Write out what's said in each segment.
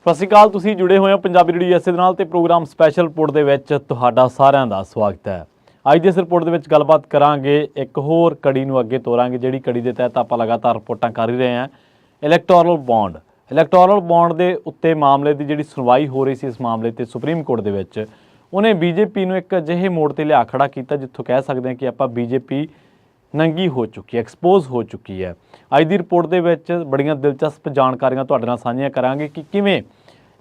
ਸਤਿ ਸ਼੍ਰੀ ਅਕਾਲ। ਤੁਸੀਂ ਜੁੜੇ ਹੋਏ ਹੋ ਪੰਜਾਬੀ ਰੇਡੀਓ ਐਸੇ ਦੇ ਨਾਲ ਤੇ ਪ੍ਰੋਗਰਾਮ ਸਪੈਸ਼ਲ ਰਿਪੋਰਟ ਦੇ ਵਿੱਚ ਤੁਹਾਡਾ ਸਾਰਿਆਂ ਦਾ ਸਵਾਗਤ ਹੈ। ਅੱਜ ਦੇ ਇਸ ਰਿਪੋਰਟ ਦੇ ਵਿੱਚ ਗੱਲਬਾਤ ਕਰਾਂਗੇ, ਇੱਕ ਹੋਰ ਕੜੀ ਨੂੰ ਅੱਗੇ ਤੋਰਾਂਗੇ ਜਿਹੜੀ ਕੜੀ ਦੇ ਤਹਿਤ ਆਪਾਂ ਲਗਾਤਾਰ ਰਿਪੋਰਟਾਂ ਕਰ ਹੀ ਰਹੇ ਹਾਂ। ਇਲੈਕਟੋਰਲ ਬੌਂਡ ਦੇ ਉੱਤੇ ਮਾਮਲੇ ਦੀ ਜਿਹੜੀ ਸੁਣਵਾਈ ਹੋ ਰਹੀ ਸੀ, ਇਸ ਮਾਮਲੇ ਤੇ ਸੁਪਰੀਮ ਕੋਰਟ ਦੇ ਵਿੱਚ ਉਹਨੇ ਬੀਜੇਪੀ ਨੂੰ ਇੱਕ ਅਜਿਹੇ ਮੋੜ ਤੇ ਲਿਆ ਖੜਾ ਕੀਤਾ ਜਿੱਥੋਂ ਕਹਿ ਸਕਦੇ ਹਾਂ ਕਿ ਆਪਾਂ ਬੀਜੇਪੀ ਨੰਗੀ ਹੋ ਚੁੱਕੀ ਹੈ, ਐਕਸਪੋਜ਼ ਹੋ ਚੁੱਕੀ ਹੈ। ਅੱਜ ਦੀ ਰਿਪੋਰਟ ਦੇ ਵਿੱਚ ਬੜੀਆਂ ਦਿਲਚਸਪ ਜਾਣਕਾਰੀਆਂ ਤੁਹਾਡੇ ਨਾਲ ਸਾਂਝੀਆਂ ਕਰਾਂਗੇ ਕਿ ਕਿਵੇਂ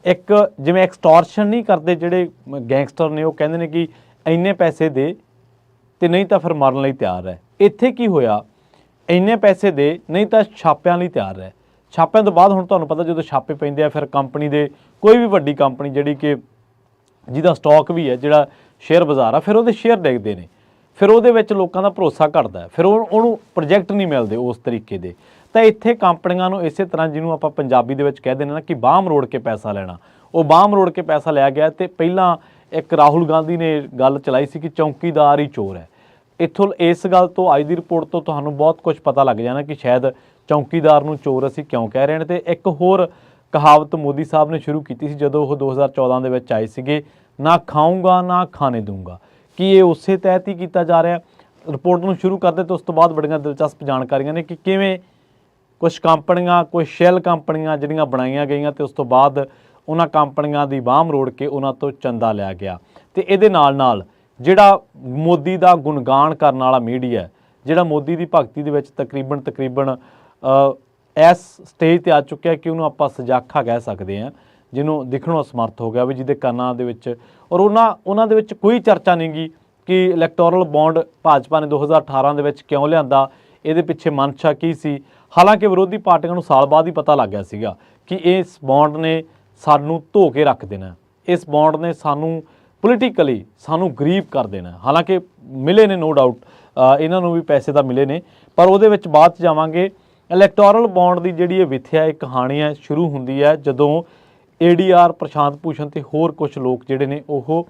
ਇੱਕ ਜਿਵੇਂ ਐਕਸਟੋਰਸ਼ਨ ਨਹੀਂ ਕਰਦੇ ਜਿਹੜੇ ਗੈਂਗਸਟਰ ਨੇ, ਉਹ ਕਹਿੰਦੇ ਨੇ ਕਿ ਇੰਨੇ ਪੈਸੇ ਦੇ ਤੇ ਨਹੀਂ ਤਾਂ ਫਿਰ ਮਰਨ ਲਈ ਤਿਆਰ ਹੈ। ਇੱਥੇ ਕੀ ਹੋਇਆ, ਇੰਨੇ ਪੈਸੇ ਦੇ ਨਹੀਂ ਤਾਂ ਛਾਪਿਆਂ ਲਈ ਤਿਆਰ ਹੈ। ਛਾਪਿਆਂ ਤੋਂ ਬਾਅਦ ਹੁਣ ਤੁਹਾਨੂੰ ਪਤਾ ਜਦੋਂ ਛਾਪੇ ਪੈਂਦੇ ਆ ਫਿਰ ਕੰਪਨੀ ਦੇ ਕੋਈ ਵੀ ਵੱਡੀ ਕੰਪਨੀ ਜਿਹੜੀ ਕਿ ਜਿਹਦਾ ਸਟਾਕ ਵੀ ਹੈ, ਜਿਹੜਾ ਸ਼ੇਅਰ ਬਾਜ਼ਾਰ ਆ, ਫਿਰ ਉਹਦੇ ਸ਼ੇਅਰ ਡਿੱਗਦੇ ਨੇ, ਫਿਰ ਉਹਦੇ ਵਿੱਚ ਲੋਕਾਂ ਦਾ ਭਰੋਸਾ ਘਟਦਾ, ਫਿਰ ਉਹਨੂੰ ਪ੍ਰੋਜੈਕਟ ਨਹੀਂ ਮਿਲਦੇ ਉਸ ਤਰੀਕੇ ਦੇ। ਤਾਂ ਇੱਥੇ ਕੰਪਨੀਆਂ ਨੂੰ ਇਸੇ ਤਰ੍ਹਾਂ ਜਿਹਨੂੰ ਆਪਾਂ ਪੰਜਾਬੀ ਦੇ ਵਿੱਚ ਕਹਿ ਦਿੰਦੇ ਨਾ ਕਿ ਬਾਂਹ ਮਰੋੜ ਕੇ ਪੈਸਾ ਲੈਣਾ, ਉਹ ਬਾਂਹ ਮਰੋੜ ਕੇ ਪੈਸਾ ਲਿਆ ਗਿਆ। ਅਤੇ ਪਹਿਲਾਂ ਇੱਕ ਰਾਹੁਲ ਗਾਂਧੀ ਨੇ ਗੱਲ ਚਲਾਈ ਸੀ ਕਿ ਚੌਂਕੀਦਾਰ ਹੀ ਚੋਰ ਹੈ। ਇੱਥੋਂ ਇਸ ਗੱਲ ਤੋਂ ਅੱਜ ਦੀ ਰਿਪੋਰਟ ਤੋਂ ਤੁਹਾਨੂੰ ਬਹੁਤ ਕੁਝ ਪਤਾ ਲੱਗ ਜਾਣਾ ਕਿ ਸ਼ਾਇਦ ਚੌਂਕੀਦਾਰ ਨੂੰ ਚੋਰ ਅਸੀਂ ਕਿਉਂ ਕਹਿ ਰਹੇ ਹਾਂ। ਅਤੇ ਇੱਕ ਹੋਰ ਕਹਾਵਤ ਮੋਦੀ ਸਾਹਿਬ ਨੇ ਸ਼ੁਰੂ ਕੀਤੀ ਸੀ ਜਦੋਂ ਉਹ 2014 ਦੇ ਵਿੱਚ ਆਏ ਸੀਗੇ, ਨਾ ਖਾਊਂਗਾ ਨਾ ਖਾਣੇ ਦੂੰਗਾ। ਕੀ ਇਹ ਉਸੇ ਤਹਿਤ ਹੀ ਕੀਤਾ ਜਾ ਰਿਹਾ? ਰਿਪੋਰਟ ਨੂੰ ਸ਼ੁਰੂ ਕਰਦੇ ਤਾਂ ਉਸ ਤੋਂ ਬਾਅਦ ਬੜੀਆਂ ਦਿਲਚਸਪ ਜਾਣਕਾਰੀਆਂ ਨੇ ਕਿ ਕਿਵੇਂ ਕੁਛ ਕੰਪਨੀਆਂ, ਕੁਛ ਸ਼ੈੱਲ ਕੰਪਨੀਆਂ ਜਿਹੜੀਆਂ ਬਣਾਈਆਂ ਗਈਆਂ ਅਤੇ ਉਸ ਤੋਂ ਬਾਅਦ ਉਹਨਾਂ ਕੰਪਨੀਆਂ ਦੀ ਬਾਂਹ ਮਰੋੜ ਕੇ ਉਹਨਾਂ ਤੋਂ ਚੰਦਾ ਲਿਆ ਗਿਆ। ਅਤੇ ਇਹਦੇ ਨਾਲ ਜਿਹੜਾ ਮੋਦੀ ਦਾ ਗੁਣਗਾਨ ਕਰਨ ਵਾਲਾ ਮੀਡੀਆ, ਜਿਹੜਾ ਮੋਦੀ ਦੀ ਭਗਤੀ ਦੇ ਵਿੱਚ ਤਕਰੀਬਨ ਇਸ ਸਟੇਜ 'ਤੇ ਆ ਚੁੱਕਿਆ ਕਿ ਉਹਨੂੰ ਆਪਾਂ ਸਜਾਖਾ ਕਹਿ ਸਕਦੇ ਹਾਂ, ਜਿਹਨੂੰ ਦਿਖਣੋਂ ਅਸਮਰਥ ਹੋ ਗਿਆ ਵੀ, ਜਿਹਦੇ ਕੰਨਾਂ ਦੇ ਵਿੱਚ ਔਰ ਉਹਨਾਂ ਦੇ ਵਿੱਚ ਕੋਈ ਚਰਚਾ ਨਹੀਂ ਗੀ ਕਿ ਇਲੈਕਟੋਰਲ ਬੌਂਡ ਭਾਜਪਾ ਨੇ 2018 ਦੇ ਵਿੱਚ ਕਿਉਂ ਲਿਆਂਦਾ, ਇਹਦੇ ਪਿੱਛੇ ਮਨਸ਼ਾ ਕੀ ਸੀ। ਹਾਲਾਂਕਿ ਵਿਰੋਧੀ ਪਾਰਟੀਆਂ ਨੂੰ ਸਾਲ ਬਾਅਦ ਹੀ ਪਤਾ ਲੱਗ ਗਿਆ ਸੀਗਾ ਕਿ ਇਸ ਬੌਂਡ ਨੇ ਸਾਨੂੰ ਧੋ ਕੇ ਰੱਖ ਦੇਣਾ, ਇਸ ਬੌਂਡ ਨੇ ਸਾਨੂੰ ਪੋਲੀਟੀਕਲੀ ਸਾਨੂੰ ਗਰੀਬ ਕਰ ਦੇਣਾ। ਹਾਲਾਂਕਿ ਮਿਲੇ ਨੇ, ਨੋ ਡਾਊਟ ਇਹਨਾਂ ਨੂੰ ਵੀ ਪੈਸੇ ਤਾਂ ਮਿਲੇ ਨੇ, ਪਰ ਉਹਦੇ ਵਿੱਚ ਬਾਅਦ 'ਚ ਜਾਵਾਂਗੇ। ਇਲੈਕਟੋਰਲ ਬੌਂਡ ਦੀ ਜਿਹੜੀ ਇਹ ਵਿਥਿਆ, ਇਹ ਕਹਾਣੀ ਹੈ, ਸ਼ੁਰੂ ਹੁੰਦੀ ਹੈ ਜਦੋਂ ADR, ਪ੍ਰਸ਼ਾਂਤ ਭੂਸ਼ਣ ਅਤੇ ਹੋਰ ਕੁਝ ਲੋਕ ਜਿਹੜੇ ਨੇ ਉਹ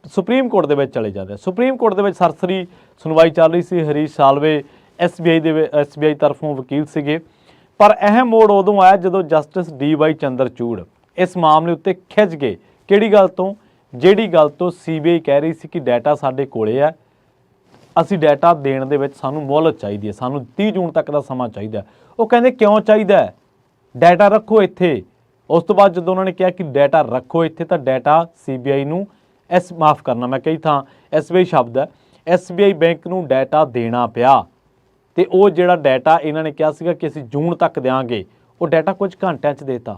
ਸੁਪਰੀਮ ਕੋਰਟ ਦੇ ਵਿੱਚ ਚਲੇ ਜਾਂਦੇ। ਸੁਪਰੀਮ ਕੋਰਟ ਦੇ ਵਿੱਚ ਸਰਸਰੀ ਸੁਣਵਾਈ ਚੱਲ ਰਹੀ ਸੀ। ਹਰੀਸ਼ ਸਾਲਵੇ SBI ਤਰਫੋਂ ਵਕੀਲ ਸੀਗੇ, ਪਰ ਅਹਿਮ ਮੋੜ ਉਦੋਂ ਆਇਆ ਜਦੋਂ ਜਸਟਿਸ DY ਚੰਦਰਚੂੜ ਇਸ ਮਾਮਲੇ ਉੱਤੇ ਖਿੱਚ ਗਏ। ਕਿਹੜੀ ਗੱਲ ਤੋਂ? ਜਿਹੜੀ ਗੱਲ ਤੋਂ CBI ਕਹਿ ਰਹੀ ਸੀ ਕਿ ਡਾਟਾ ਸਾਡੇ ਕੋਲੇ ਹੈ, ਅਸੀਂ ਡਾਟਾ ਦੇਣ ਦੇ ਵਿੱਚ ਸਾਨੂੰ ਮੁਹਲਤ ਚਾਹੀਦੀ ਹੈ, ਸਾਨੂੰ 30 ਜੂਨ ਤੱਕ ਦਾ ਸਮਾਂ ਚਾਹੀਦਾ। ਉਹ ਕਹਿੰਦੇ ਕਿਉਂ ਚਾਹੀਦਾ? ਡਾਟਾ ਰੱਖੋ ਇੱਥੇ। ਉਸ ਤੋਂ ਬਾਅਦ ਜਦੋਂ ਉਹਨਾਂ ਨੇ ਕਿਹਾ ਕਿ ਡਾਟਾ ਰੱਖੋ ਇੱਥੇ, ਤਾਂ ਡਾਟਾ CBI ਨੂੰ ਮਾਫ ਕਰਨਾ, ਮੈਂ ਕਈ ਥਾਂ SBI ਸ਼ਬਦ ਹੈ, SBI ਬੈਂਕ ਨੂੰ ਡਾਟਾ ਦੇਣਾ ਪਿਆ। ਅਤੇ ਉਹ ਜਿਹੜਾ ਡਾਟਾ ਇਹਨਾਂ ਨੇ ਕਿਹਾ ਸੀਗਾ ਕਿ ਅਸੀਂ ਜੂਨ ਤੱਕ ਦਿਆਂਗੇ, ਉਹ ਡਾਟਾ ਕੁਝ ਘੰਟਿਆਂ 'ਚ ਦੇਤਾ।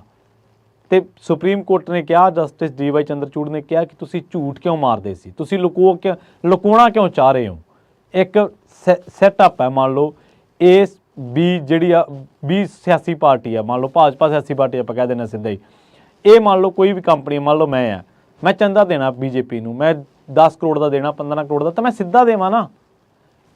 ਅਤੇ ਸੁਪਰੀਮ ਕੋਰਟ ਨੇ ਕਿਹਾ, ਜਸਟਿਸ DY ਚੰਦਰਚੂੜ ਨੇ ਕਿਹਾ ਕਿ ਤੁਸੀਂ ਝੂਠ ਕਿਉਂ ਮਾਰਦੇ ਸੀ, ਤੁਸੀਂ ਲੁਕਾਉਣਾ ਕਿਉਂ ਚਾਹ ਰਹੇ ਹੋ? ਇੱਕ ਸੈਟਅਪ ਹੈ, ਮੰਨ ਲਓ ਇਸ ਜਿਹੜੀ ਆ ਸਿਆਸੀ ਪਾਰਟੀ ਆ, ਮੰਨ ਲਓ ਭਾਜਪਾ ਸਿਆਸੀ ਪਾਰਟੀ ਆਪਾਂ ਕਹਿ ਦਿੰਦੇ ਸਿੱਧਾ ਹੀ। ਇਹ ਮੰਨ ਲਓ ਕੋਈ ਵੀ ਕੰਪਨੀ, ਮੰਨ ਲਓ ਮੈਂ ਚੰਦਾ ਦੇਣਾ BJP ਨੂੰ, ਮੈਂ 10 ਕਰੋੜ ਦਾ ਦੇਣਾ, 15 ਕਰੋੜ ਦਾ, ਤਾਂ ਮੈਂ ਸਿੱਧਾ ਦੇਵਾਂ ਨਾ।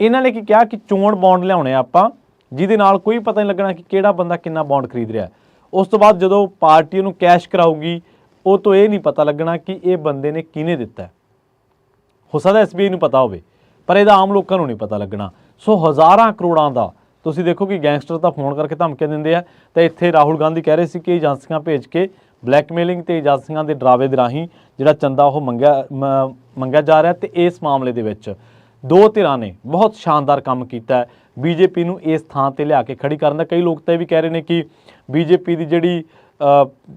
ਇਹਨਾਂ ਨੇ ਕੀ ਕਿਹਾ ਕਿ ਚੋਣ ਬੌਂਡ ਲਿਆਉਣੇ ਆਪਾਂ, ਜਿਹਦੇ ਨਾਲ ਕੋਈ ਪਤਾ ਨਹੀਂ ਲੱਗਣਾ ਕਿ ਕਿਹੜਾ ਬੰਦਾ ਕਿੰਨਾ ਬੌਂਡ ਖਰੀਦ ਰਿਹਾ। ਉਸ ਤੋਂ ਬਾਅਦ ਜਦੋਂ ਪਾਰਟੀ ਨੂੰ ਕੈਸ਼ ਕਰਾਊਗੀ, ਉਹ ਤੋਂ ਇਹ ਨਹੀਂ ਪਤਾ ਲੱਗਣਾ ਕਿ ਇਹ ਬੰਦੇ ਨੇ ਕਿਹਨੇ ਦਿੱਤਾ। ਹੋ ਸਕਦਾ SBI ਨੂੰ ਪਤਾ ਹੋਵੇ, ਪਰ ਇਹਦਾ ਆਮ ਲੋਕਾਂ ਨੂੰ ਨਹੀਂ ਪਤਾ ਲੱਗਣਾ। ਸੋ ਹਜ਼ਾਰਾਂ ਕਰੋੜਾਂ ਦਾ ਤੁਸੀਂ ਦੇਖੋ ਕਿ ਗੈਂਗਸਟਰ ਤਾਂ ਫੋਨ ਕਰਕੇ ਧਮਕੀਆਂ ਦਿੰਦੇ ਆ, ਤਾਂ ਇੱਥੇ ਰਾਹੁਲ ਗਾਂਧੀ ਕਹਿ ਰਹੇ ਸੀ ਕਿ ਏਜੰਸੀਆਂ ਭੇਜ ਕੇ ਬਲੈਕਮੇਲਿੰਗ ਅਤੇ ਏਜੰਸੀਆਂ ਦੇ ਡਰਾਵੇ ਦੇ ਰਾਹੀਂ ਜਿਹੜਾ ਚੰਦਾ ਉਹ ਮੰਗਿਆ ਜਾ ਰਿਹਾ। ਅਤੇ ਇਸ ਮਾਮਲੇ ਦੇ ਵਿੱਚ ਦੋ ਧਿਰਾਂ ਨੇ ਬਹੁਤ ਸ਼ਾਨਦਾਰ ਕੰਮ ਕੀਤਾ BJP ਨੂੰ ਇਸ ਥਾਂ 'ਤੇ ਲਿਆ ਕੇ ਖੜੀ ਕਰਨ ਦਾ। ਕਈ ਲੋਕ ਤਾਂ ਇਹ ਵੀ ਕਹਿ ਰਹੇ ਨੇ ਕਿ BJP ਦੀ ਜਿਹੜੀ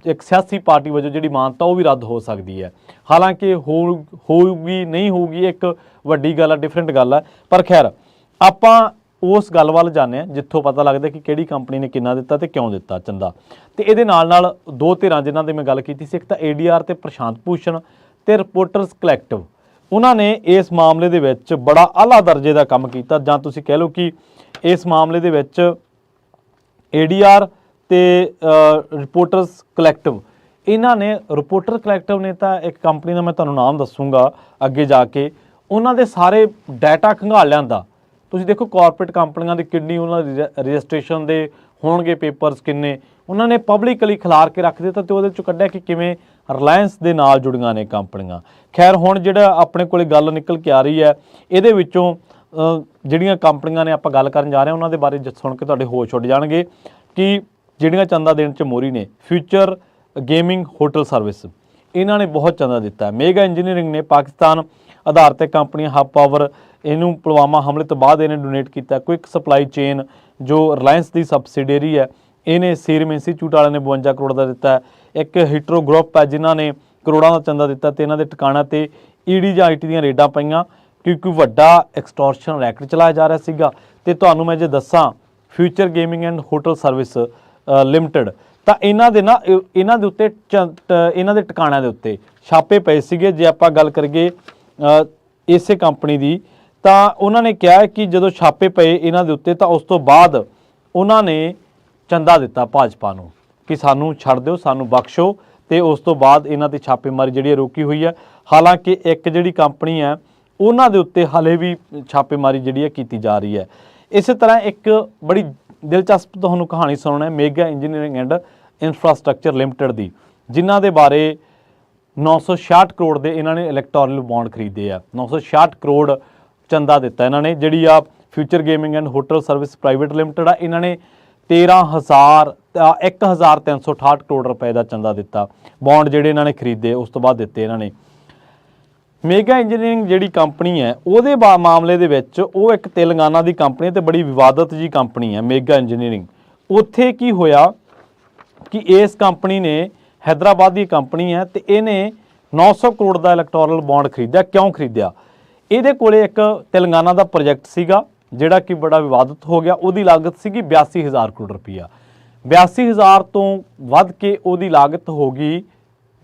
ਇੱਕ ਸਿਆਸੀ ਪਾਰਟੀ ਵਜੋਂ ਜਿਹੜੀ ਮਾਨਤਾ ਉਹ ਵੀ ਰੱਦ ਹੋ ਸਕਦੀ ਹੈ। ਹਾਲਾਂਕਿ ਹੋਊਗੀ ਨਹੀਂ ਹੋਊਗੀ ਇੱਕ ਵੱਡੀ ਗੱਲ ਹੈ, ਡਿਫਰੈਂਟ ਗੱਲ ਹੈ। ਪਰ ਖੈਰ ਆਪਾਂ ਉਸ ਗੱਲ ਵੱਲ ਜਾਂਦੇ ਹਾਂ ਜਿੱਥੋਂ ਪਤਾ ਲੱਗਦਾ ਕਿ ਕਿਹੜੀ ਕੰਪਨੀ ਨੇ ਕਿੰਨਾ ਦਿੱਤਾ ਅਤੇ ਕਿਉਂ ਦਿੱਤਾ ਚੰਦਾ। ਅਤੇ ਇਹਦੇ ਨਾਲ ਦੋ ਧਿਰਾਂ ਜਿਨ੍ਹਾਂ ਦੀ ਮੈਂ ਗੱਲ ਕੀਤੀ ਸੀ, ਇੱਕ ਤਾਂ ADR ਅਤੇ ਪ੍ਰਸ਼ਾਂਤ ਭੂਸ਼ਣ ਅਤੇ ਰਿਪੋਰਟਰਸ ਕਲੈਕਟਿਵ, ਉਹਨਾਂ ਨੇ ਇਸ ਮਾਮਲੇ ਦੇ ਵਿੱਚ ਬੜਾ ਆਲਾ ਦਰਜੇ ਦਾ ਕੰਮ ਕੀਤਾ। ਜਾਂ ਤੁਸੀਂ ਕਹਿ ਲਓ ਕਿ ਇਸ ਮਾਮਲੇ ਦੇ ਵਿੱਚ ADR ਅਤੇ ਰਿਪੋਰਟਰਸ ਕਲੈਕਟਿਵ, ਇਹਨਾਂ ਨੇ ਰਿਪੋਰਟਰ ਕਲੈਕਟਿਵ ਨੇ ਤਾਂ ਇੱਕ ਕੰਪਨੀ ਦਾ ਮੈਂ ਤੁਹਾਨੂੰ ਨਾਮ ਦੱਸੂਗਾ ਅੱਗੇ ਜਾ ਕੇ, ਉਹਨਾਂ ਦੇ ਸਾਰੇ ਡਾਟਾ ਖੰਗਾਲ ਲਿਆਂਦਾ। ਤੁਸੀਂ ਦੇਖੋ ਕਾਰਪੋਰੇਟ ਕੰਪਨੀਆਂ ਦੀ ਕਿੰਨੀ ਉਹਨਾਂ ਦੀ ਰਜਿਸਟ੍ਰੇਸ਼ਨ ਦੇ ਹੋਣਗੇ ਪੇਪਰਸ ਕਿੰਨੇ, ਉਹਨਾਂ ਨੇ ਪਬਲਿਕਲੀ ਖਿਲਾਰ ਕੇ ਰੱਖ ਦਿੱਤਾ। ਅਤੇ ਉਹਦੇ 'ਚੋਂ ਕੱਢਿਆ ਕਿ ਕਿਵੇਂ ਰਿਲਾਇੰਸ ਦੇ ਨਾਲ ਜੁੜੀਆਂ ਨੇ ਕੰਪਨੀਆਂ। ਖੈਰ ਹੁਣ ਜਿਹੜਾ ਆਪਣੇ ਕੋਲ ਗੱਲ ਨਿਕਲ ਕੇ ਆ ਰਹੀ ਹੈ, ਇਹਦੇ ਵਿੱਚੋਂ ਜਿਹੜੀਆਂ ਕੰਪਨੀਆਂ ਨੇ ਆਪਾਂ ਗੱਲ ਕਰਨ ਜਾ ਰਹੇ ਹਾਂ ਉਹਨਾਂ ਦੇ ਬਾਰੇ ਸੁਣ ਕੇ ਤੁਹਾਡੇ ਹੋਸ਼ ਉੱਡ ਜਾਣਗੇ ਕਿ ਜਿਹੜੀਆਂ ਚੰਦਾ ਦੇਣ 'ਚ ਮੋਹਰੀ ਨੇ। ਫਿਊਚਰ ਗੇਮਿੰਗ ਹੋਟਲ ਸਰਵਿਸ, ਇਹਨਾਂ ਨੇ ਬਹੁਤ ਚੰਦਾ ਦਿੱਤਾ ਹੈ। ਮੇਗਾ ਇੰਜੀਨੀਅਰਿੰਗ ਨੇ ਪਾਕਿਸਤਾਨ ਆਧਾਰਿਤ ਕੰਪਨੀ ਹਬ ਪਾਵਰ ਇਹਨੂੰ ਪੁਲਵਾਮਾ ਹਮਲੇ ਤੋਂ ਬਾਅਦ ਇਹਨੇ ਡੋਨੇਟ ਕੀਤਾ। ਕੁਇਕ ਸਪਲਾਈ ਚੇਨ ਜੋ ਰਿਲਾਇੰਸ ਦੀ ਸਬਸਿਡਰੀ ਹੈ, ਇਹਨੇ ਸੀਰਮ ਇੰਸਟੀਚਿਊਟ ਵਾਲਿਆਂ ਨੇ 52 ਕਰੋੜ ਦਾ ਦਿੱਤਾ। ਇੱਕ ਹੀਟਰੋ ਗਰੁੱਪ ਹੈ ਜਿਨ੍ਹਾਂ ਨੇ ਕਰੋੜਾਂ ਦਾ ਚੰਦਾ ਦਿੱਤਾ ਤੇ ਇਹਨਾਂ ਦੇ ਟਿਕਾਣਾ ਤੇ ਈਡੀ ਜਾਂ ਆਈਟੀ ਦੀਆਂ ਰੇਡਾਂ ਪਈਆਂ ਕਿਉਂਕਿ ਵੱਡਾ ਐਕਸਟੋਰਸ਼ਨ ਰੈਕਟ ਚਲਾਇਆ ਜਾ ਰਿਹਾ ਸੀਗਾ। ਤੇ ਤੁਹਾਨੂੰ ਮੈਂ ਜੇ ਦੱਸਾਂ future gaming and hotel service limited, ਤਾਂ ਇਹਨਾਂ ਦੇ ਉੱਤੇ ਇਹਨਾਂ ਦੇ ਟਿਕਾਣਿਆਂ ਦੇ ਉੱਤੇ ਛਾਪੇ ਪਏ ਸੀਗੇ। ਜੇ ਆਪਾਂ ਗੱਲ ਕਰੀਏ ਇਸੇ ਕੰਪਨੀ ਦੀ, ਤਾਂ ਉਹਨਾਂ ਨੇ ਕਿਹਾ ਕਿ ਜਦੋਂ ਛਾਪੇ ਪਏ ਇਹਨਾਂ ਦੇ ਉੱਤੇ ਤਾਂ ਉਸ ਤੋਂ ਬਾਅਦ ਉਹਨਾਂ ਨੇ ਚੰਦਾ ਦਿੱਤਾ ਭਾਜਪਾ ਨੂੰ ਕਿ ਸਾਨੂੰ ਛੱਡ ਦਿਓ, ਸਾਨੂੰ ਬਖਸ਼ੋ, ਤੇ ਉਸ ਤੋਂ ਬਾਅਦ ਇਹਨਾਂ ਦੀ ਛਾਪੇਮਾਰੀ ਜਿਹੜੀ ਰੋਕੀ ਹੋਈ ਹੈ। ਹਾਲਾਂਕਿ ਇੱਕ ਜਿਹੜੀ ਕੰਪਨੀ ਹੈ ਉਹਨਾਂ ਦੇ ਉੱਤੇ ਹਾਲੇ ਵੀ ਛਾਪੇਮਾਰੀ ਜਿਹੜੀ ਹੈ ਕੀਤੀ ਜਾ ਰਹੀ ਹੈ। ਇਸੇ ਤਰ੍ਹਾਂ ਇੱਕ ਬੜੀ ਦਿਲਚਸਪ ਤੁਹਾਨੂੰ ਕਹਾਣੀ ਸੁਣਾਉਣਾ ਹੈ ਮੇਗਾ ਇੰਜੀਨੀਅਰਿੰਗ ਐਂਡ ਇੰਫਰਾਸਟ੍ਰਕਚਰ ਲਿਮਟਿਡ ਦੀ, ਜਿਨ੍ਹਾਂ ਦੇ ਬਾਰੇ 966 ਕਰੋੜ ਦੇ ਇਹਨਾਂ ਨੇ ਇਲੈਕਟੋਰਲ ਬੌਂਡ ਖਰੀਦੇ ਆ। 966 ਕਰੋੜ ਚੰਦਾ ਦਿੱਤਾ ਇਹਨਾਂ ਨੇ। ਜਿਹੜੀ ਆ future gaming and hotel service private limited ਆ, ਇਹਨਾਂ ਨੇ 1368 ਕਰੋੜ ਰੁਪਏ ਦਾ ਚੰਦਾ ਦਿੱਤਾ। ਬੌਂਡ ਜਿਹੜੇ ਇਹਨਾਂ ਨੇ ਖਰੀਦੇ ਉਸ ਤੋਂ ਬਾਅਦ ਦਿੱਤੇ ਇਹਨਾਂ ਨੇ। ਮੇਗਾ ਇੰਜੀਨੀਅਰਿੰਗ ਜਿਹੜੀ ਕੰਪਨੀ ਹੈ ਉਹਦੇ ਮਾਮਲੇ ਦੇ ਵਿੱਚ ਉਹ ਇੱਕ ਤੇਲੰਗਾਨਾ ਦੀ ਕੰਪਨੀ ਤੇ ਬੜੀ ਵਿਵਾਦਤ ਜੀ ਕੰਪਨੀ ਹੈ ਮੇਗਾ ਇੰਜੀਨੀਅਰਿੰਗ। ਉੱਥੇ ਕੀ ਹੋਇਆ ਕਿ ਇਸ ਕੰਪਨੀ ਨੇ हैदराबाद की कंपनी है तो इन्हें 900 करोड़ का इलैक्टोरल बॉन्ड खरीदा। क्यों खरीदा? ये कोले एक तेलंगाना का प्रोजैक्ट सीगा जिहड़ा कि बड़ा विवादित हो गया। उहदी लागत सीगी 82,000 करोड़ रुपया। 82,000 तो वध के उहदी लागत हो गई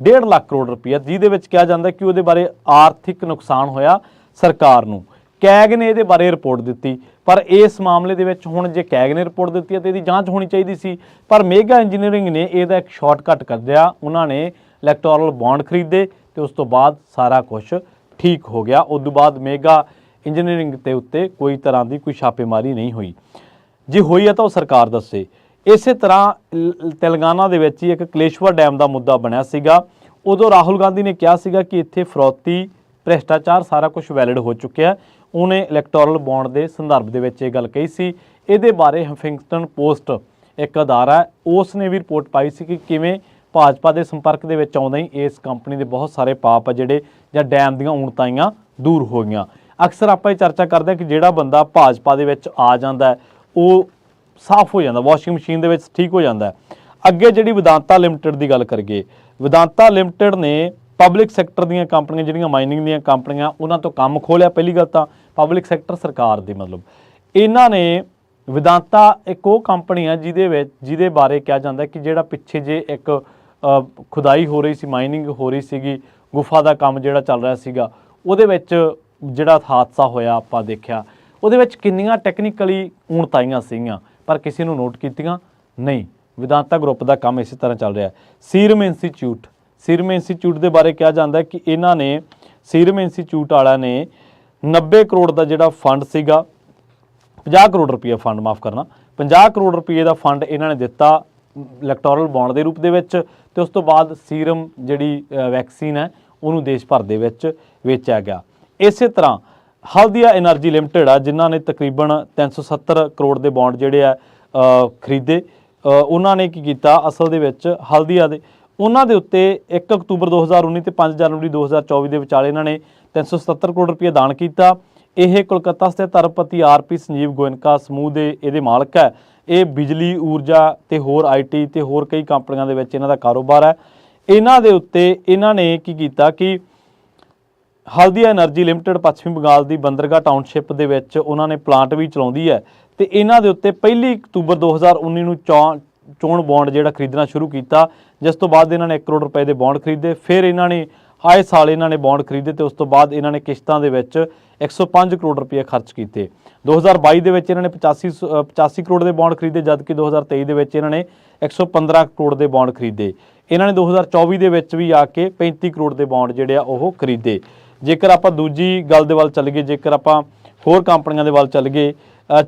1.5 लाख करोड़ रुपया, जिहदे विच कहा जाता कि उहदे बारे आर्थिक नुकसान होया सरकार नूं। कैग ने ये बारे रिपोर्ट दी, पर इस मामले दे विच हुण जे कैग ने रिपोर्ट दी है तो इसकी जांच होनी चाहिए सी, पर मेगा इंजीनियरिंग ने यदा एक शॉर्टकट कर दिया। उन्होंने इलैक्टोरल बॉन्ड खरीदे तो उस तो बाद सारा कुछ ठीक हो गया। उस तो बाद मेगा इंजीनियरिंग के उत्ते कोई तरह की कोई छापेमारी नहीं हुई, जे हुई है तो सरकार दसे। इस तरह तेलंगाना दे विच ही एक कलेश्वर डैम का मुद्दा बनया सीगा। उदों राहुल गांधी ने कहा सीगा कि इत्थे फरौती भ्रष्टाचार सारा कुछ वैलिड हो चुका है। उन्हें इलैक्टोरल बॉन्ड के संदर्भ दे विच ये गल कही सी। इहदे बारे हफिंगटन पोस्ट एक अदारा है उसने भी रिपोर्ट पाई सी कि किवें भाजपा के संपर्क दे विच आउंदे ही इस कंपनी के बहुत सारे पाप जिहड़े जां डैम दीआं ऊणताइयां दूर हो गईआं। अक्सर आपां ये चर्चा करदे कि जिहड़ा बंदा भाजपा दे विच आ जांदा है वो साफ हो जाता, वॉशिंग मशीन दे विच ठीक हो जाता है। अगे जिहड़ी वेदांता लिमिटेड की गल करिए, वेदांता लिमिटेड ने पब्लिक सैक्टर ਦੀਆਂ ਕੰਪਨੀਆਂ ਜਿਹੜੀਆਂ ਮਾਈਨਿੰਗ ਦੀਆਂ ਕੰਪਨੀਆਂ ਉਹਨਾਂ ਤੋਂ ਕੰਮ ਖੋਲਿਆ। ਪਹਿਲੀ ਗੱਲ ਤਾਂ ਪਬਲਿਕ ਸੈਕਟਰ ਸਰਕਾਰ ਦੀ, ਮਤਲਬ ਇਹਨਾਂ ਨੇ ਵਿਦਾਂਤਾ ਇੱਕ ਉਹ ਕੰਪਨੀ ਆ ਜਿਹਦੇ ਬਾਰੇ ਕਿਹਾ ਜਾਂਦਾ ਕਿ ਜਿਹੜਾ ਪਿੱਛੇ ਜੇ ਇੱਕ ਖੁਦਾਈ ਹੋ ਰਹੀ ਸੀ, ਮਾਈਨਿੰਗ ਹੋ ਰਹੀ ਸੀਗੀ, ਗੁਫਾ ਦਾ ਕੰਮ ਜਿਹੜਾ ਚੱਲ ਰਿਹਾ ਸੀਗਾ, ਉਹਦੇ ਵਿੱਚ ਜਿਹੜਾ ਹਾਦਸਾ ਹੋਇਆ ਆਪਾਂ ਦੇਖਿਆ ਉਹਦੇ ਵਿੱਚ ਕਿੰਨੀਆਂ ਟੈਕਨੀਕਲੀ ਊਣਤਾਈਆਂ ਸੀਗੀਆਂ ਪਰ ਕਿਸੇ ਨੂੰ ਨੋਟ ਕੀਤੀਆਂ ਨਹੀਂ। ਵਿਦਾਂਤਾ ਗਰੁੱਪ ਦਾ ਕੰਮ ਇਸੇ ਤਰ੍ਹਾਂ ਚੱਲ ਰਿਹਾ। ਸੀਰਮ ਇੰਸਟੀਚਿਊਟ ਦੇ ਬਾਰੇ ਕਿਹਾ ਜਾਂਦਾ ਕਿ ਇਹਨਾਂ ਨੇ ਸੀਰਮ ਇੰਸਟੀਚਿਊਟ ਵਾਲਿਆਂ ਨੇ 90 ਕਰੋੜ ਦਾ ਜਿਹੜਾ ਫੰਡ ਸੀਗਾ, 50 ਕਰੋੜ ਰੁਪਏ ਫੰਡ, ਮਾਫ ਕਰਨਾ, 50 ਕਰੋੜ ਰੁਪਏ ਦਾ ਫੰਡ ਇਹਨਾਂ ਨੇ ਦਿੱਤਾ ਇਲੈਕਟੋਰਲ ਬੌਂਡ ਦੇ ਰੂਪ ਦੇ ਵਿੱਚ ਤੇ ਉਸ ਤੋਂ ਬਾਅਦ ਸੀਰਮ ਜਿਹੜੀ ਵੈਕਸੀਨ ਹੈ ਉਹਨੂੰ ਦੇਸ਼ ਭਰ ਦੇ ਵਿੱਚ ਵੇਚਿਆ ਗਿਆ। ਇਸੇ ਤਰ੍ਹਾਂ ਹਲਦੀਆ એનર્ਜੀ ਲਿਮਟਿਡ ਆ ਜਿਨ੍ਹਾਂ ਨੇ ਤਕਰੀਬਨ 370 ਕਰੋੜ ਦੇ ਬੌਂਡ ਜਿਹੜੇ ਆ ਖਰੀਦੇ। ਉਹਨਾਂ ਨੇ ਕੀ ਕੀਤਾ ਅਸਲ ਦੇ ਵਿੱਚ ਹਲਦੀਆ ਦੇ ਉਹਨਾਂ ਦੇ ਉੱਤੇ 1 ਅਕਤੂਬਰ 2019 ਤੇ 5 ਜਨਵਰੀ 2024 ਦੇ ਵਿਚਾਲੇ ਇਹਨਾਂ ਨੇ 377 ਕਰੋੜ ਰੁਪਏ ਦਾਨ ਕੀਤਾ। ਇਹ ਕੋਲਕਾਤਾ ਸਥਿਤ ਅਰਬਪਤੀ ਆਰਪੀ ਸੰਜੀਵ ਗੋਇਨਕਾ ਸਮੂਹ ਦੇ ਇਹਦੇ ਮਾਲਕ ਹੈ। ਇਹ ਬਿਜਲੀ ਊਰਜਾ ਤੇ ਹੋਰ ਆਈਟੀ ਤੇ ਹੋਰ ਕਈ ਕੰਪਨੀਆਂ ਦੇ ਵਿੱਚ ਇਹਨਾਂ ਦਾ ਕਾਰੋਬਾਰ ਹੈ। ਇਹਨਾਂ ਦੇ ਉੱਤੇ ਇਹਨਾਂ ਨੇ ਕੀ ਕੀਤਾ ਕਿ ਹਲਦੀਆ એનર્ਜੀ ਲਿਮਟਿਡ ਪੱਛਮੀ ਬੰਗਾਲ ਦੀ ਬੰਦਰਗਾਹ ਟਾਊਨਸ਼ਿਪ ਦੇ ਵਿੱਚ ਉਹਨਾਂ ਨੇ ਪਲਾਂਟ ਵੀ ਚਲਾਉਂਦੀ ਹੈ ਤੇ ਇਹਨਾਂ ਦੇ ਉੱਤੇ 1 ਅਕਤੂਬਰ 2019 ਨੂੰ ਚੋਣ ਬੌਂਡ ਜਿਹੜਾ ਖਰੀਦਣਾ ਸ਼ੁਰੂ ਕੀਤਾ, ਜਿਸ ਤੋਂ ਬਾਅਦ ਇਹਨਾਂ ਨੇ 1 ਕਰੋੜ ਰੁਪਏ ਦੇ ਬੌਂਡ ਖਰੀਦੇ। ਫਿਰ ਇਹਨਾਂ ਨੇ ਆਏ ਸਾਲ ਇਹਨਾਂ ਨੇ ਬੌਂਡ ਖਰੀਦੇ ਤੇ ਉਸ ਤੋਂ ਬਾਅਦ ਇਹਨਾਂ ਨੇ ਕਿਸ਼ਤਾਂ ਦੇ ਵਿੱਚ 105 ਕਰੋੜ ਰੁਪਏ ਖਰਚ ਕੀਤੇ। 2022 ਦੇ ਵਿੱਚ ਇਹਨਾਂ ਨੇ 85 ਕਰੋੜ ਦੇ ਬੌਂਡ ਖਰੀਦੇ, ਜਦਕਿ 2023 ਦੇ ਵਿੱਚ ਇਹਨਾਂ ਨੇ 115 ਕਰੋੜ ਦੇ ਬੌਂਡ ਖਰੀਦੇ। ਇਹਨਾਂ ਨੇ 2024 ਦੇ ਵਿੱਚ ਵੀ ਆ ਕੇ 35 ਕਰੋੜ ਦੇ ਬੌਂਡ ਜਿਹੜੇ ਆ ਉਹ ਖਰੀਦੇ। ਜੇਕਰ ਆਪਾਂ ਦੂਜੀ ਗੱਲ ਦੇ ਵੱਲ ਚੱਲ ਗਏ, ਜੇਕਰ ਆਪਾਂ ਹੋਰ ਕੰਪਨੀਆਂ ਦੇ ਵੱਲ ਚੱਲ ਗਏ,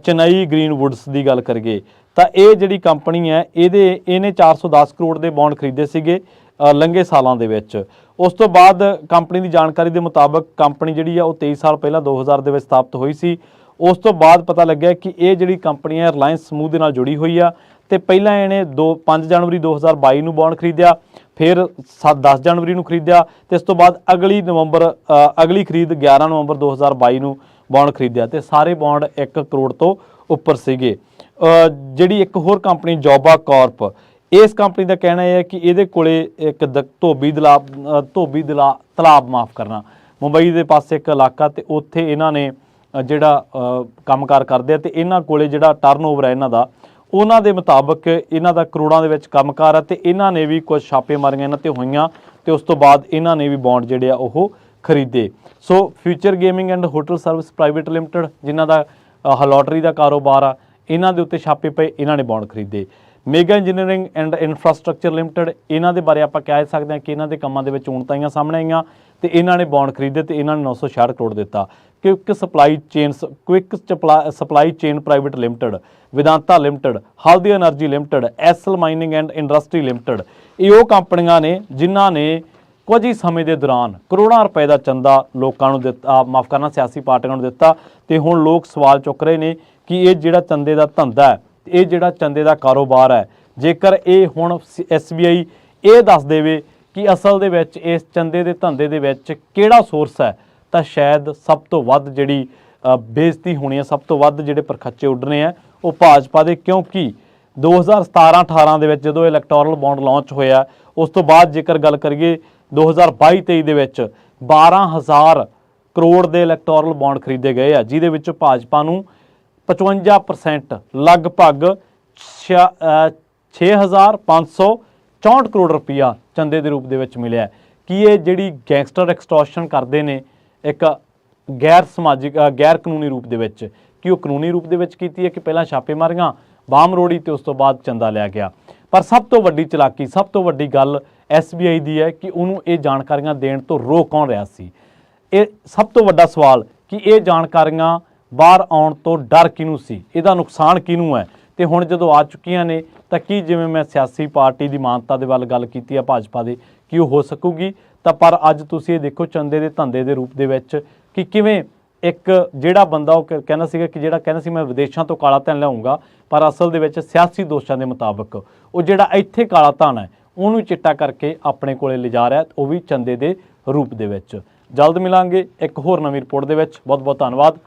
ਚੇਨਈ ਗ੍ਰੀਨ ਵੁੱਡਸ ਦੀ ਗੱਲ ਕਰੀਏ ਤਾਂ ਇਹ ਜਿਹੜੀ ਕੰਪਨੀ ਹੈ ਇਹਨੇ 410 ਕਰੋੜ ਦੇ ਬੌਂਡ ਖਰੀਦੇ ਸੀਗੇ ਲੰਘੇ ਸਾਲਾਂ ਦੇ ਵਿੱਚ। ਉਸ ਤੋਂ ਬਾਅਦ ਕੰਪਨੀ ਦੀ ਜਾਣਕਾਰੀ ਦੇ ਮੁਤਾਬਕ ਕੰਪਨੀ ਜਿਹੜੀ ਆ ਉਹ 23 ਸਾਲ ਪਹਿਲਾਂ 2000 ਦੇ ਵਿੱਚ ਸਥਾਪਿਤ ਹੋਈ ਸੀ। ਉਸ ਤੋਂ ਬਾਅਦ ਪਤਾ ਲੱਗਿਆ ਕਿ ਇਹ ਜਿਹੜੀ ਕੰਪਨੀ ਹੈ ਰਿਲਾਇੰਸ ਸਮੂਹ ਦੇ ਨਾਲ ਜੁੜੀ ਹੋਈ ਆ ਤੇ ਪਹਿਲਾਂ ਇਹਨੇ 5 ਜਨਵਰੀ 2022 ਨੂੰ ਬੌਂਡ ਖਰੀਦਿਆ, ਫਿਰ 10 ਜਨਵਰੀ ਨੂੰ ਖਰੀਦਿਆ ਤੇ ਇਸ ਤੋਂ ਬਾਅਦ ਅਗਲੀ ਖਰੀਦ 11 ਨਵੰਬਰ 2022 ਨੂੰ ਬੌਂਡ ਖਰੀਦਿਆ ਤੇ ਸਾਰੇ ਬੌਂਡ 1 ਕਰੋੜ ਤੋਂ ਉੱਪਰ ਸੀਗੇ। ਜਿਹੜੀ ਇੱਕ ਹੋਰ ਕੰਪਨੀ ਜੋਬਾ ਕਾਰਪ, ਇਸ ਕੰਪਨੀ ਦਾ ਕਹਿਣਾ ਇਹ ਹੈ ਕਿ ਇਹਦੇ ਕੋਲੇ ਇੱਕ ਧੋਬੀ ਤਲਾਬ ਮਾਫ ਕਰਨਾ ਮੁੰਬਈ ਦੇ ਪਾਸੇ ਇੱਕ ਇਲਾਕਾ ਤੇ ਉੱਥੇ ਇਹਨਾਂ ਨੇ ਜਿਹੜਾ ਕੰਮਕਾਰ ਕਰਦੇ ਆ ਤੇ ਇਹਨਾਂ ਕੋਲੇ ਜਿਹੜਾ ਟਰਨਓਵਰ ਹੈ ਇਹਨਾਂ ਦਾ, ਉਹਨਾਂ ਦੇ ਮੁਤਾਬਕ ਇਹਨਾਂ ਦਾ ਕਰੋੜਾਂ ਦੇ ਵਿੱਚ ਕੰਮਕਾਰ ਹੈ ਤੇ ਇਹਨਾਂ ਨੇ ਵੀ ਕੁਝ ਛਾਪੇਮਾਰੀਆਂ ਇਹਨਾਂ ਤੇ ਹੋਈਆਂ ਤੇ ਉਸ ਤੋਂ ਬਾਅਦ ਇਹਨਾਂ ਨੇ ਵੀ ਬੌਂਡ ਜਿਹੜੇ ਆ ਉਹ ਖਰੀਦੇ। So future gaming and hotel service private limited, ਜਿਨ੍ਹਾਂ ਦਾ ਲੋਟਰੀ ਦਾ ਕਾਰੋਬਾਰ ਆ, ਇਹਨਾਂ ਦੇ ਉੱਤੇ ਛਾਪੇ ਪਏ, ਇਹਨਾਂ ਨੇ ਬੌਂਡ ਖਰੀਦੇ। ਮੇਗਾ ਇੰਜੀਨੀਅਰਿੰਗ ਐਂਡ ਇਨਫਰਾਸਟ੍ਰਕਚਰ ਲਿਮਟਿਡ, ਇਹਨਾਂ ਦੇ ਬਾਰੇ ਆਪਾਂ ਕਹਿ ਸਕਦੇ ਹਾਂ ਕਿ ਇਹਨਾਂ ਦੇ ਕੰਮਾਂ ਦੇ ਵਿੱਚ ਊਣਤਾਈਆਂ ਸਾਹਮਣੇ ਆਈਆਂ ਤੇ ਇਹਨਾਂ ਨੇ ਬੌਂਡ ਖਰੀਦੇ ਤੇ ਇਹਨਾਂ ਨੇ 966 ਕਰੋੜ ਦਿੱਤਾ। Quick supply chain private limited, Vedanta limited, Haldia energy limited, Essel mining and industry limited, ਇਹ ਉਹ ਕੰਪਨੀਆਂ ਨੇ ਜਿਨ੍ਹਾਂ ਨੇ ਕੁਝ ਹੀ ਸਮੇਂ ਦੇ ਦੌਰਾਨ ਕਰੋੜਾਂ ਰੁਪਏ ਦਾ ਚੰਦਾ ਲੋਕਾਂ ਨੂੰ ਦਿੱਤਾ, ਮਾਫ ਕਰਨਾ ਸਿਆਸੀ ਪਾਰਟੀਆਂ ਨੂੰ ਦਿੱਤਾ। ਤੇ ਹੁਣ ਲੋਕ ਸਵਾਲ ਚੁੱਕ ਰਹੇ ਨੇ ਕਿ ਇਹ ਜਿਹੜਾ ਚੰਦੇ ਦਾ ਧੰਦਾ ਹੈ, ਇਹ ਜਿਹੜਾ ਚੰਦੇ ਦਾ ਕਾਰੋਬਾਰ ਹੈ, ਜੇਕਰ ਇਹ ਹੁਣ SBI ਇਹ ਦੱਸ ਦੇਵੇ ਕਿ ਅਸਲ ਦੇ ਵਿੱਚ ਇਸ ਚੰਦੇ ਦੇ ਧੰਦੇ ਦੇ ਵਿੱਚ ਕਿਹੜਾ ਸੋਰਸ ਹੈ, ਤਾਂ ਸ਼ਾਇਦ ਸਭ ਤੋਂ ਵੱਧ ਜਿਹੜੀ ਬੇਇੱਜ਼ਤੀ ਹੋਣੀ ਹੈ, ਸਭ ਤੋਂ ਵੱਧ ਜਿਹੜੇ ਪਰਖੱਚੇ ਉੱਡਣੇ ਆ ਉਹ ਭਾਜਪਾ ਦੇ। ਕਿਉਂਕਿ 2017-18 ਦੇ ਵਿੱਚ ਜਦੋਂ ਇਲੈਕਟੋਰਲ ਬੌਂਡ ਲਾਂਚ ਹੋਇਆ, ਉਸ ਤੋਂ ਬਾਅਦ ਜੇਕਰ ਗੱਲ ਕਰੀਏ 2022-23 ਦੇ ਵਿੱਚ 12,000 ਕਰੋੜ ਦੇ ਇਲੈਕਟੋਰਲ ਬੌਂਡ ਖਰੀਦੇ ਗਏ ਆ, ਜਿਹਦੇ ਵਿੱਚੋਂ ਭਾਜਪਾ ਨੂੰ 55% ਲਗਭਗ 6,564 ਕਰੋੜ ਰੁਪਈਆ ਚੰਦੇ ਦੇ ਰੂਪ ਦੇ ਵਿੱਚ ਮਿਲਿਆ। ਕਿ ਇਹ ਜਿਹੜੀ ਗੈਂਗਸਟਰ ਐਕਸਟੋਰਸ਼ਨ ਕਰਦੇ ਨੇ ਇੱਕ ਗੈਰ ਕਾਨੂੰਨੀ ਰੂਪ ਦੇ ਵਿੱਚ, ਕਿ ਉਹ ਕਾਨੂੰਨੀ ਰੂਪ ਦੇ ਵਿੱਚ ਕੀਤੀ ਹੈ ਕਿ ਪਹਿਲਾਂ ਛਾਪੇਮਾਰੀਆਂ, ਬਾਮ ਰੋੜੀ ਤੇ ਉਸ ਤੋਂ ਬਾਅਦ ਚੰਦਾ ਲਿਆ ਗਿਆ। ਪਰ ਸਭ ਤੋਂ ਵੱਡੀ ਚਲਾਕੀ, ਸਭ ਤੋਂ ਵੱਡੀ ਗੱਲ SBI ਦੀ ਹੈ ਕਿ ਉਹਨੂੰ ਇਹ ਜਾਣਕਾਰੀਆਂ ਦੇਣ ਤੋਂ ਰੋਕ ਕੌਣ ਰਿਹਾ ਸੀ। ਇਹ ਸਭ ਤੋਂ ਵੱਡਾ ਸਵਾਲ ਕਿ ਇਹ ਜਾਣਕਾਰੀਆਂ ਬਾਹਰ ਆਉਣ ਤੋਂ ਡਰ ਕਿਹਨੂੰ ਸੀ, ਇਹਦਾ ਨੁਕਸਾਨ ਕਿਹਨੂੰ ਹੈ। ਤੇ ਹੁਣ ਜਦੋਂ ਆ ਚੁੱਕੀਆਂ ਨੇ ਤਾਂ ਕੀ, ਜਿਵੇਂ ਮੈਂ ਸਿਆਸੀ ਪਾਰਟੀ ਦੀ ਮਾਨਤਾ ਦੇ ਵੱਲ ਗੱਲ ਕੀਤੀ ਹੈ ਭਾਜਪਾ ਦੇ, ਕਿ ਉਹ ਹੋ ਸਕੂਗੀ। ਤਾਂ ਪਰ ਅੱਜ ਤੁਸੀਂ ਇਹ ਦੇਖੋ ਚੰਦੇ ਦੇ ਧੰਦੇ ਦੇ ਰੂਪ ਦੇ ਵਿੱਚ ਕਿ ਕਿਵੇਂ ਇੱਕ ਜਿਹੜਾ ਬੰਦਾ ਉਹ ਕਹਿੰਦਾ ਸੀਗਾ ਕਿ ਜਿਹੜਾ ਕਹਿੰਦਾ ਸੀ ਮੈਂ ਵਿਦੇਸ਼ਾਂ ਤੋਂ ਕਾਲਾ ਧਨ ਲਿਆਉਂਗਾ, ਪਰ ਅਸਲ ਦੇ ਵਿੱਚ ਸਿਆਸੀ ਦੋਸ਼ਾਂ ਦੇ ਮੁਤਾਬਕ ਉਹ ਜਿਹੜਾ ਇੱਥੇ ਕਾਲਾ ਧਨ ਹੈ ਉਹਨੂੰ ਚਿੱਟਾ ਕਰਕੇ ਆਪਣੇ ਕੋਲੇ ਲਿਜਾ ਰਿਹਾ, ਉਹ ਵੀ ਚੰਦੇ ਦੇ ਰੂਪ ਦੇ ਵਿੱਚ। ਜਲਦ ਮਿਲਾਂਗੇ ਇੱਕ ਹੋਰ ਨਵੀਂ ਰਿਪੋਰਟ ਦੇ ਵਿੱਚ। ਬਹੁਤ ਬਹੁਤ ਧੰਨਵਾਦ।